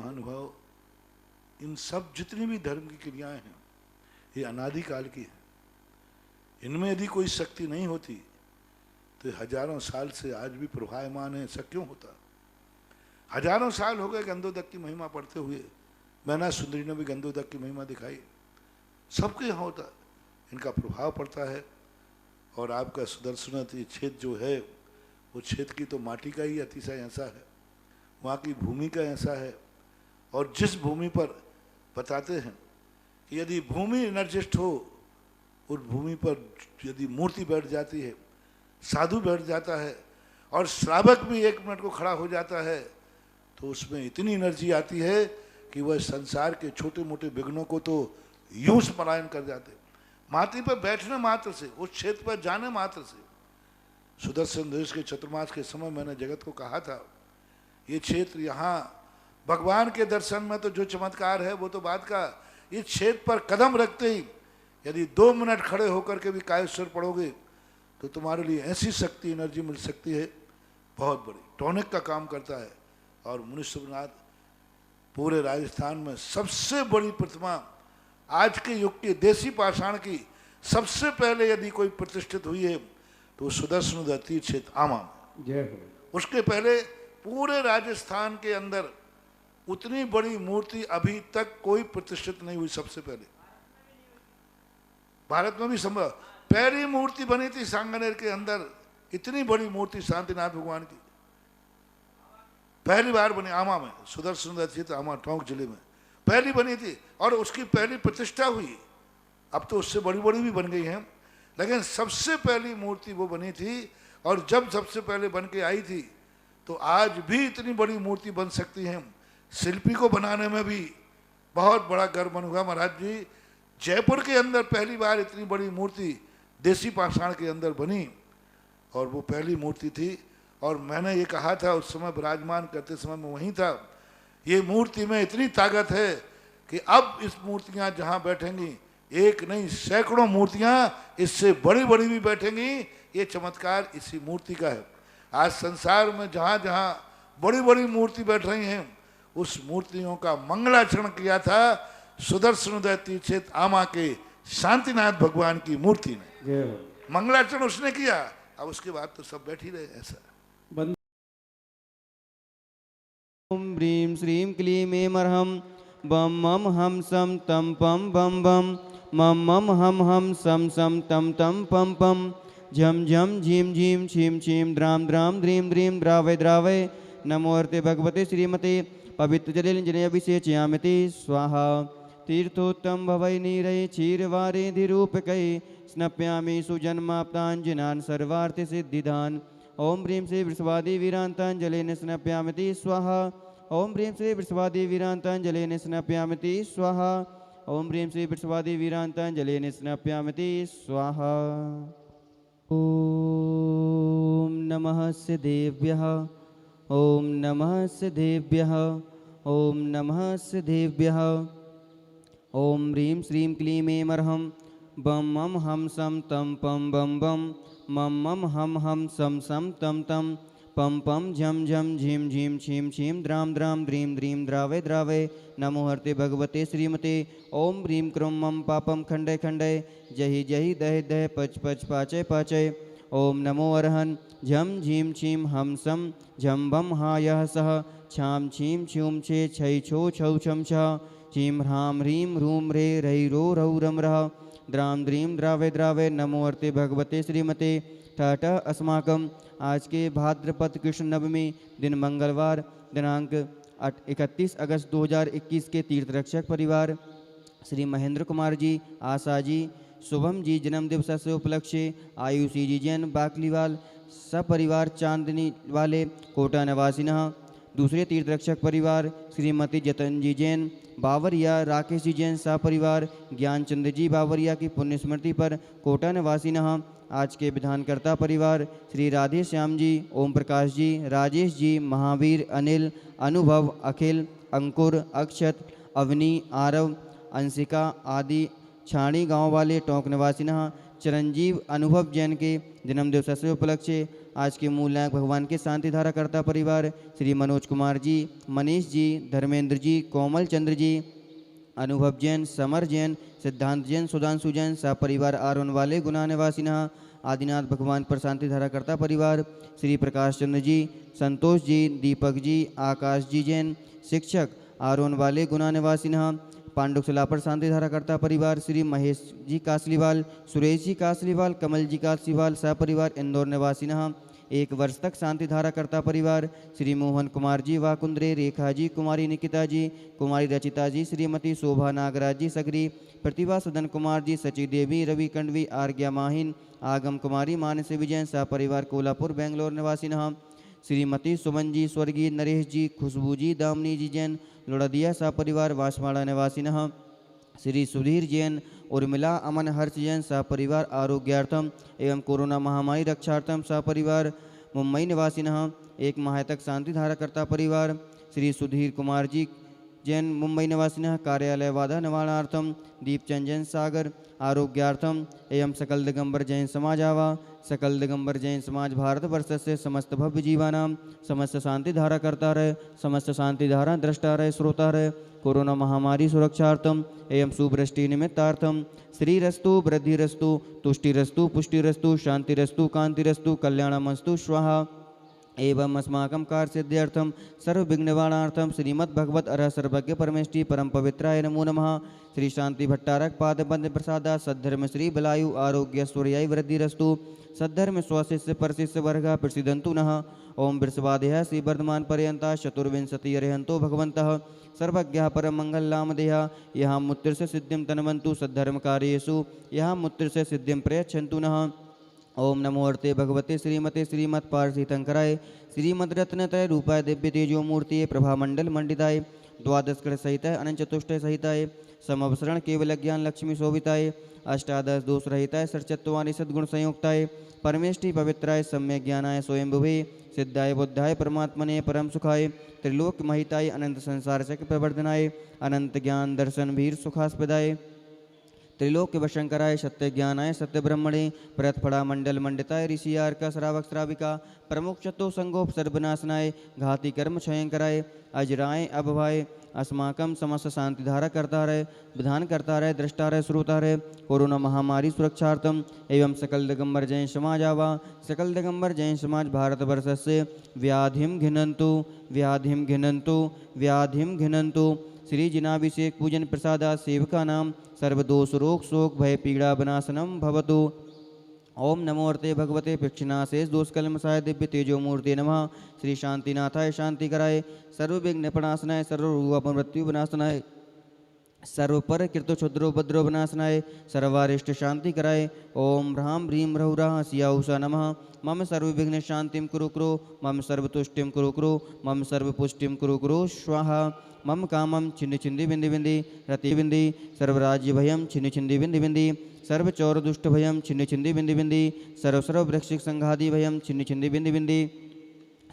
महानुभाव, इन सब जितनी भी धर्म की क्रियाएं हैं ये अनादिकाल की है। इनमें यदि कोई शक्ति नहीं होती तो हजारों साल से आज भी प्रभायमान है। ऐसा क्यों होता? हजारों साल हो गए गंधोदक की महिमा पढ़ते हुए। मैना सुंदरी ने भी गंधोदक की महिमा दिखाई। सबके यहाँ होता है, इनका प्रभाव पड़ता है। और आपका सुदर्शन क्षेत्र जो है वो क्षेत्र की तो माटी का ही अतिशय ऐसा है, वहाँ की भूमि का ऐसा है। और जिस भूमि पर बताते हैं कि यदि भूमि एनर्जिस्ट हो, उस भूमि पर यदि मूर्ति बैठ जाती है, साधु बैठ जाता है और श्रावक भी 1 मिनट को खड़ा हो जाता है, तो उसमें इतनी एनर्जी आती है कि वह संसार के छोटे मोटे विघ्नों को तो यूं पलायन कर जाते। माटी पर बैठने मात्र से, उस क्षेत्र पर जाने मात्र से। सुदर्शन देश के चतुर्मास के समय मैंने जगत को कहा था, ये क्षेत्र यहाँ भगवान के दर्शन में तो जो चमत्कार है वो तो बात का, इस क्षेत्र पर कदम रखते ही यदि 2 मिनट खड़े होकर के भी कायेश्वर पढ़ोगे तो तुम्हारे लिए ऐसी शक्ति एनर्जी मिल सकती है बहुत बड़ी, टॉनिक का काम करता है। और मुनीश्वरनाथ पूरे राजस्थान में सबसे बड़ी प्रतिमा आज के युग के देसी पाषाण की सबसे पहले यदि कोई प्रतिष्ठित हुई है तो सुदर्शन तीर्थ क्षेत्र आमा में। उसके पहले पूरे राजस्थान के अंदर उतनी बड़ी मूर्ति अभी तक कोई प्रतिष्ठित नहीं हुई। सबसे पहले भारत में भी संभव पहली मूर्ति बनी थी सांगनेर के अंदर, इतनी बड़ी मूर्ति शांतिनाथ भगवान की पहली बार बनी आमा में। सुदर्शन क्षेत्र आमा टोंक जिले में पहली बनी थी और उसकी पहली प्रतिष्ठा हुई। अब तो उससे बड़ी बड़ी भी बन गई हैं, लेकिन सबसे पहली मूर्ति वो बनी थी। और जब सबसे पहले बन के आई थी तो आज भी इतनी बड़ी मूर्ति बन सकती है। शिल्पी को बनाने में भी बहुत बड़ा गर्व अनुगा महाराज जी। जयपुर के अंदर पहली बार इतनी बड़ी मूर्ति देसी पाषाण के अंदर बनी और वो पहली मूर्ति थी। और मैंने ये कहा था उस समय विराजमान करते समय मैं वहीं था, ये मूर्ति में इतनी ताकत है कि अब इस मूर्तियां जहां बैठेंगी, एक नहीं सैकड़ों मूर्तियां इससे बड़ी बड़ी भी बैठेंगी। ये चमत्कार इसी मूर्ति का है। आज संसार में जहां जहां बड़ी बड़ी मूर्ति बैठ रही हैं, उस मूर्तियों का मंगलाचरण किया था सुदर्शन तीर्थ क्षेत्र आमा के शांतिनाथ भगवान की मूर्ति ने। मंगलाचरण उसने किया, अब उसके बाद तो सब बैठ ही रहे। ऐसा ओम ह्रीं श्रीं क्लीं ऐं अर्हं बम मम हम सम तम पम बम बम मम मम हम सम सम तम तम पम पम झम झम झीम झीम छीम छीम द्राम द्राम द्रीम द्रीम द्रावय द्रावय नमो अर्ते भगवते श्रीमते पवित्र जलेन जने अभिषेचयामिति स्वाहा। तीर्थोत्तम भवै नीरै क्षीरवारेधिरूपकै स्नप्यामि सुजन्माप्ताञ्जनान् सर्वार्थ सिद्धिदान्। ओम ह्रीं श्री वृषभादि वीरांतांजलेन स्नप्यामिति स्वाहा। ओम ह्रीं श्री वृषभादि वीरांतांजलेन स्नप्यामिति स्वाहा। ओम ह्रीं श्री वृषभादि वीरांतांजलेन स्नप्यामिति स्वाहा। ओम नमः सिद्धेभ्यः। ओम नमः सिद्धेभ्यः। ओम नमः सिद्धेभ्यः। ओम ह्रीं श्रीं क्लीं ऐं अर्हं बम मम हम सम तम पम बम बम मम मम हम सम सम तम तम पम पम झम झम झीम झीम छीम छीम द्राम द्राम द्रीम द्रीम द्रावय द्रावय नमो हर्ते भगवते श्रीमते। ओम ह्रीं क्रों मम पापम खंडय खंडय जहि जहि दह दह पच पच पाचय पाचय। ओम नमो अर्हन् झम झीम छीम हम सम झम बम हा यह सह छाम छीम छूम छे छै छो छौ छम छः छीम ह्राम ह्रीं ह्रूम रे रहि रो रौ रम रः द्राम द्रीम द्रावय द्रावय नमो अर्ते भगवते श्रीमते। ठठ अस्माकम आज के भाद्रपद कृष्ण नवमी दिन मंगलवार दिनांक 31 अगस्त 2021 के तीर्थ रक्षक परिवार श्री महेंद्र कुमार जी आशा जी शुभम जी जन्म दिवस से उपलक्ष्य आयुषी जी जैन बाकलीवाल सपरिवार चांदनी वाले कोटा निवासिनः। दूसरे तीर्थ रक्षक परिवार श्रीमती जतन जी जैन बावरिया राकेश जी जैन सपरिवार ज्ञानचंद्र जी बावरिया की पुण्य स्मृति पर कोटा निवासिनः। आज के विधानकर्ता परिवार श्री राधे श्याम जी ओम प्रकाश जी राजेश जी महावीर अनिल अनुभव अखिल अंकुर अक्षत अवनी आरव अंशिका आदि छाणी गांव वाले टोंक निवासिनः। चिरंजीव अनुभव जैन के जन्मदिवसस्य उपलक्ष्ये आज के मूल नायक भगवान के शांति धारा कर्ता परिवार श्री मनोज कुमार जी, मनीष जी, धर्मेंद्र जी, कोमल चंद्र जी, अनुभव जैन, समर जैन, सिद्धांत जैन, सुधांशु जैन, सपरिवार आरोन वाले गुना निवासिनः, आदिनाथ भगवान पर शांति धारा करता परिवार श्री प्रकाश चंद्र जी, संतोष जी, दीपक जी, आकाश जी जैन, शिक्षक आरोन वाले गुना निवासिनः, पांडुकशिला पर शांति धारा करता परिवार श्री महेश जी कासलीवाल, सुरेश जी कासलीवाल, कमल जी कासलीवाल, सपरिवार इंदौर निवासिनः, 1 वर्ष तक शांति धारा करता परिवार श्री मोहन कुमार जी वाकुंद्रे, रेखा जी, कुमारी निकिता जी, कुमारी रचिता जी, श्रीमती शोभा नागराज जी सगरी, प्रतिभा सदन कुमार जी, सची देवी, रवि कंडवी, आर्ज्ञा माहिन, आगम कुमारी, मानस विजयन, सपरिवार कोल्हापुर बेंगलोर निवासिनः, श्रीमती सुमन जी, स्वर्गीय नरेश जी, खुशबू जी, दामनी जी जैन, लोड़दिया सपरिवार बांसवाड़ा निवासिनः, श्री सुधीर जैन, उर्मिला अमन हर्ष जैन सपरिवार आरोग्यार्थम एवं कोरोना महामारी रक्षार्थम सपरिवार मुंबई निवासिनः, 1 माह तक शांति धारा करता परिवार श्री सुधीर कुमार जी जैन, मुंबई निवासिनः, कार्यालय बाधा निवारणार्थम दीपचंद जैन सागर आरोग्यार्थम एवं सकल दिगंबर जैन समाज आवा, सकल दिगंबर जैन समाज भारत वर्ष से समस्त भव्य जीवानाम समस्त शांति धारा करता रहे, समस्त शांति धारा दृष्टा रहे, श्रोता रहे, कोरोना महामारी सुरक्षार्थम एवं सुवृष्टि निमित्तार्थम श्रीरस्तु वृद्धिरस्तु तुष्टिरस्तु पुष्टिरस्तु शांतिरस्तु कांतिरस्तु कल्याणमस्तु स्वाहा एवं अस्माकं कार्य सिद्ध्यर्थम सर्व विघ्नवाणार्थम श्रीमद् भगवत अरह सर्वज्ञ परमेष्टि परम पवित्राय नमो नमः। श्री शांति भट्टारक पादबंद प्रसादा सद्धर्म श्री बलायु आरोग्य सूर्याय वृद्धिरस्तु सद्धर्म स्वशिष्य परशिष्य वर्गा प्रसिद्धंतु नः। ओम वृषभादेह श्री वर्धमान पर्यंता चतुर्विंशति अरहंतो भगवन्तः सर्वज्ञः परम मंगल नामदेह यहाँ मुत्र से सिद्धिम तन्वन्तु सद्धर्म कार्येषु यहाँ मुत्र से सिद्धिम प्रयच्छन्तु नः। ओम नमो अर्ते भगवते श्रीमते श्रीमत् पारसीतंकराय श्रीमद रत्नत्रय रूपाय दिव्य तेजो मूर्ति प्रभामंडल मंडिताय द्वादश कर सहिताय अनंत चतुष्टय सहिताय समवसरण केवल ज्ञान लक्ष्मी शोभिताय अष्टादश दोष रहिताय सरचत्वानि सद्गुण संयुक्ताय परमेष्टि पवित्राय सम्यक ज्ञानाय स्वयंभुवे सिद्धाय बुद्धाय परमात्मने परम सुखाय त्रिलोक महिताय अनंत संसार चक्र प्रवर्धनाय अनंत ज्ञान दर्शन भीर सुखास्पदाय त्रिलोक वशंकराय सत्य ज्ञानाय सत्य ब्रह्मणे प्रतफड़ा मंडल मंडिताय ऋषियार्क श्रावक श्राविका प्रमुख चतो संगोप सर्वनाशनाय घाती कर्म क्षयंकराय अजराय अभवाय अस्माकम समस्त शांति धारा करता रहे विधान करता रहे दृष्टा रहे श्रोता रहे कोरोना महामारी सुरक्षार्थम एवं सकल दिगंबर जैन समाज आवा सकल दिगंबर जैन समाज भारतवर्ष से व्याधिम घिनंतु व्याधिम घिनंतु व्याधिम घिनंतु श्री जिनाभिषेक पूजन प्रसादा सेवका नाम सर्वदोष रोग शोक भय पीड़ा विनाशनम भवतु। ओम नमो अर्ते भगवते पृक्षिणाशेष दोषकलमसाय दिव्य तेजो मूर्ति नमः। श्री शांतिनाथाय शांति कराय सर्व विघ्न प्रणाशनाय सर्व रूप मृत्यु विनाशनाय सर्व पर कृत क्षुद्रो भद्रो विनाशनाय सर्वारिष्ट शांति कराय। ओम ह्रां ह्रीं ह्रौराः सियाउषा नमः। मम सर्व विघ्न शांतिम कुरु कुरु मम सर्व तुष्टिम कुरु कुरु मम सर्व पुष्टिम कुरु कुरु स्वाहा। मम कामम छिन्न छिंदी बिंदी बिंदी रति बिंदी सर्वराज्य भयम छिन्न छिंदी बिंदी बिंदी सर्व चौर दुष्ट भयम छिन्न छिंदी बिंदी बिंदी सर्व सर्व वृक्षिक संघादि भयम छिन्न छिंदी बिंदी बिंदी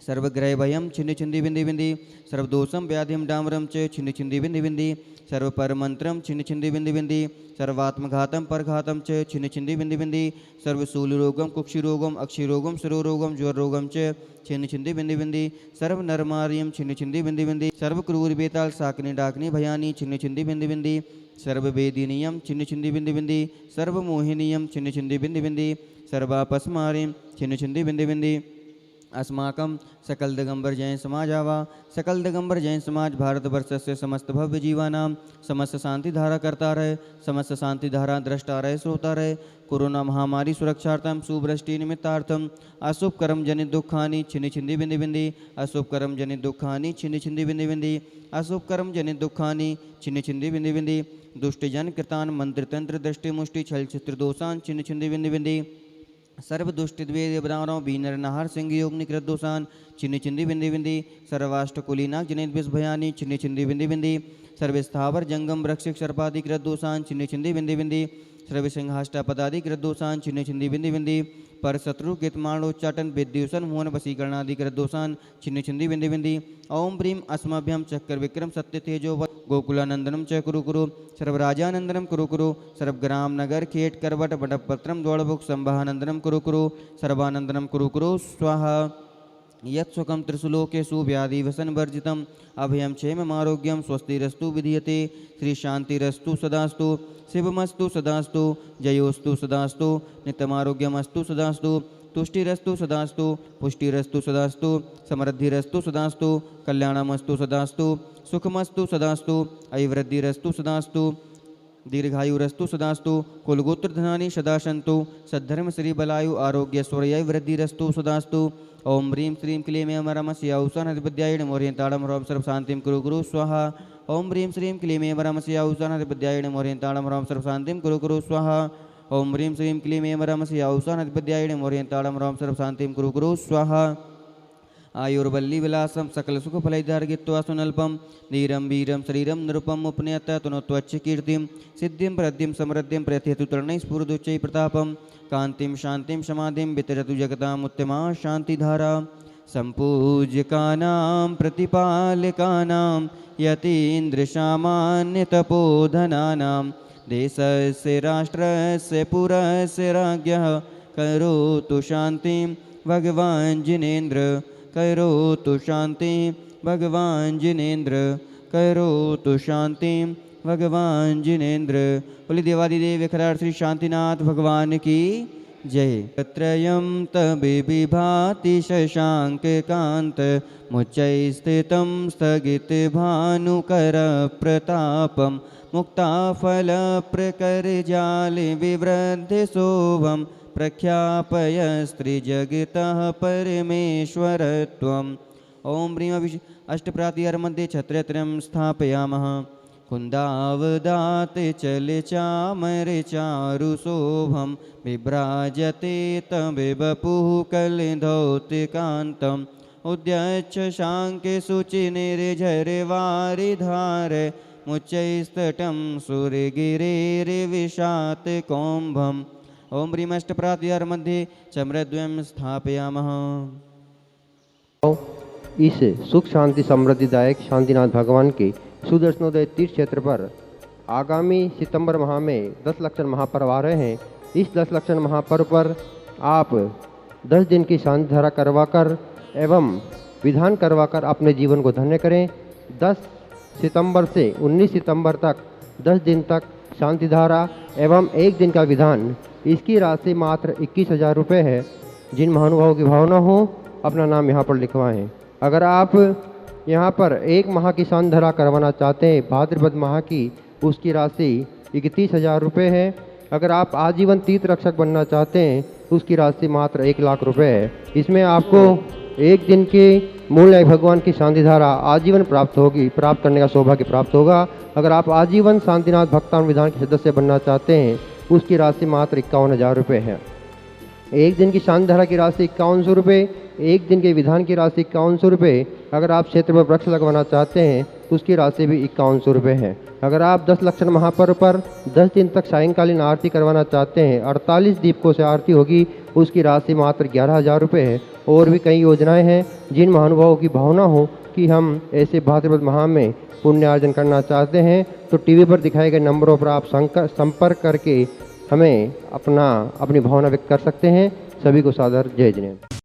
सर्वग्रह भयम छिन्न छिंदी बिंदी बिंदी सर्वदोषम व्याधिम डामरम च छिन्न छिंदी बिंदी बिंदी सर्वपरमंत्रम छिन्न छिंदी बिंदी बिंदी सर्वात्मघातम परघातम च छिन्न छिंदी बिंदी बिंदी सर्वशूलरोगम कुक्षिरोगम अक्षिरोगम शिरोरोगम ज्वररोगम च छिन्न छिंदी बिंदी बिंदी सर्व नरमारियम छिन्न छिंदी बिंदी बिंदी सर्व क्रूर बेताल साकनी डाकनी भयानी छिन्न छिंदी बिंदी बिंदी सर्व वेदिनियम छिन्न छिंदी बिंदी बिंदी सर्व मोहिनियम छिन्न छिंदी बिंदी बिंदी सर्वापस्मारिम छिन्न छिंदी बिंदी बिंदी अस्माकं सकल दिगंबर जैन समाज आवा सकल दिगंबर जैन समाज भारतवर्ष से समस्त भव्य जीवानाम समस्त शांति धारा करता रहे समस्त शांति धारा दृष्टा रहे श्रोता रहे कोरोना महामारी सुरक्षार्थम सुवृष्टि निमित्तार्थम अशुभ कर्म जनित दुखानि छिन्न छिंदी बिंदी बिंदी अशुभ कर्म जनित दुखानि छिन्न छिंदी बिंदी बिंदी अशुभ कर्म जनित दुखानि छिन्न छिंदी बिंदी बिंदी दुष्ट जन कृतान मंत्र तंत्र दृष्टि मुष्टि छल चित्र दोषान छिन्न छिंदी बिंदी बिंदी सर्व दुष्ट द्वेद ब्राह्मणों बीनर नहार सिंह योग निकृत दोषान छिन्न छिंदी बिंदी बिंदी सर्वाष्ट कुलीनाग जनित विष भयानी छिन्न छिंदी बिंदी बिंदी सर्व स्थावर जंगम वृक्षिक सर्पाधिकृत दोषान छिन्न छिंदी बिंदी बिंदी सर्व सिंहाष्टा पदाधिकृत दोषान छिन्न छिंदी बिंदी बिंदी पर शत्रु कृतमाणोच्चाटन विद्युषण मोहन वशीकरणादिकृत दोषान छिन्न छिंदी बिंदी बिंदी। ओम प्रीम अस्मभ्यम चक्कर विक्रम सत्य तेजो गोकुलानंदनम च कुरु कुरु सर्वराजानंदनम कुरु कुरु सर्वग्राम नगर खेट करवट वटपत्रम द्वौड़भुक संवाहानंदनम कुरु कुरु सर्वानंदनम कुरु कुरु स्वाहा। यत्सुखम त्रिशुलोकेषु व्याधिवसन वर्जितम अभयम क्षेम आरोग्यम स्वस्तिरस्तु विधीयते। श्री शांतिरस्तु सदास्तु शिवमस्तु सदास्तु जयोस्तु सदास्तु नित्यमारोग्यमस्तु सदास्तु तुष्टिरस्तु सदास्तु पुष्टिरस्तु सदास्तु समृद्धिरस्तु सदास्तु कल्याणमस्तु सदास्तु सुखमस्तु सदास्तु ऐवृद्धिरस्तु सदास्तु दीर्घायुरस्तु सदास्तु कुलगोत्र धनानि सदा सन्तु सद्धर्म श्री बलायु आरोग्य स्वरय वृद्धिरस्तु सदास्तु। ओम ह्रीं श्रीं क्लीं ऐं औषधविद्याय मोर्यन्ताड़ं ह्रौं सर्वशान्तिं कुरु कुरु स्वाहा। ओम ह्रीं श्रीं क्लीं ऐं औषधविद्याय मोर्यन्ताड़ं ह्रौं सर्वशान्तिं कुरु कुरु स्वाहा। ओम ह्रीं श्रीं क्लीं ऐं औषधविद्याय मोर्यन्ताड़ं ह्रौं सर्वशान्तिं कुरु कुरु स्वाहा। आयुर्वल्ली विलासम सकल सुख फलैर्घित्वा सुनल्पम धीरम वीरम शरीरम नृपम उपनयत तनोत्वच्च कीर्तिम सिद्धिं प्रद्धिं समृद्धिं प्रत्येतु तरणैः स्फुरदुच्चैः प्रतापम कांतिं शांतिं समाधिं वितरतु जगताम् उत्तमा शांतिधारा। संपूज्यकानां प्रतिपालकानां यतीन्द्रसामान्यतपोधनानां देशस्य राष्ट्रस्य पुरस्य राज्ञः करोतु शान्तिं भगवान् जिनेन्द्र करोतु शान्तिं भगवान् जिनेन्द्र करोतु शान्तिं भगवान् जिनेन्द्र। बोले देवादिदेव खराड़ श्री शांतिनाथ भगवान की जय। त्रयं तबिभाति शशांक कांत मुच्चै स्थितं स्थगित भानुकर प्रतापम मुक्ताफल प्रकर जाल विवृद्ध शोभम प्रख्यापय स्त्रीजगतः परमेश्वरत्वम्। ओम ह्रीं अष्टप्रातिहरमध्ये छत्रत्रयं स्थापयामः। कुन्दावदात् चलचामर चारुशोभं विभ्राजते तविवपुः कलधौतिकान्तम् उद्यच्छ शाङ्के शुचिनिर्झरवारिधार मुच्चैस्तटं सुरगिरेर्विशात कौम्भम्। ओम ह्रीं अष्टप्रातिहरमध्ये चम्रद्वयं स्थापयामः। इस सुख शांति समृद्धिदायक शांतिनाथ भगवान के सुदर्शनोदय तीर्थ क्षेत्र पर आगामी सितंबर माह में 10 लक्षण महापर्व आ रहे हैं। इस 10 लक्षण महापर्व पर आप 10 दिन की शांति धारा करवाकर एवं विधान करवाकर अपने जीवन को धन्य करें। 10 सितंबर से 19 सितंबर तक 10 दिन तक शांति धारा एवं 1 दिन का विधान, इसकी राशि मात्र 21,000 रुपये है। जिन महानुभावों की भावना हो अपना नाम यहाँ पर लिखवाएं। अगर आप यहाँ पर 1 माह की शांति धारा करवाना चाहते हैं भाद्रपद माह की, उसकी राशि 31,000 रुपये है। अगर आप आजीवन तीर्थ रक्षक बनना चाहते हैं उसकी राशि मात्र 1 लाख रुपये है। इसमें आपको 1 दिन के मूल भगवान की शांति धारा आजीवन प्राप्त होगी, प्राप्त करने का सौभाग्य प्राप्त होगा। अगर आप आजीवन शांतिनाथ भक्तान विधान के सदस्य बनना चाहते हैं उसकी राशि मात्र 51,000 रुपये है। 1 दिन की शांति धारा की राशि 5100 रुपये, 1 दिन के विधान की राशि 5100 रुपये। अगर आप क्षेत्र पर वृक्ष लगवाना चाहते हैं तो उसकी राशि भी 5100 रुपये है। अगर आप 10 लक्षण महापर्व पर 10 दिन तक सायंकालीन आरती करवाना चाहते हैं, 48 दीपकों से आरती होगी, उसकी राशि मात्र 11,000 रुपये है। और भी कई योजनाएं हैं। जिन महानुभावों की भावना हो कि हम ऐसे भाद्रपद माह में पुण्यार्जन करना चाहते हैं तो टीवी पर दिखाए गए नंबरों पर आप संपर्क करके हमें अपनी भावना व्यक्त कर सकते हैं। सभी को सादर जय जिनेन्द्र।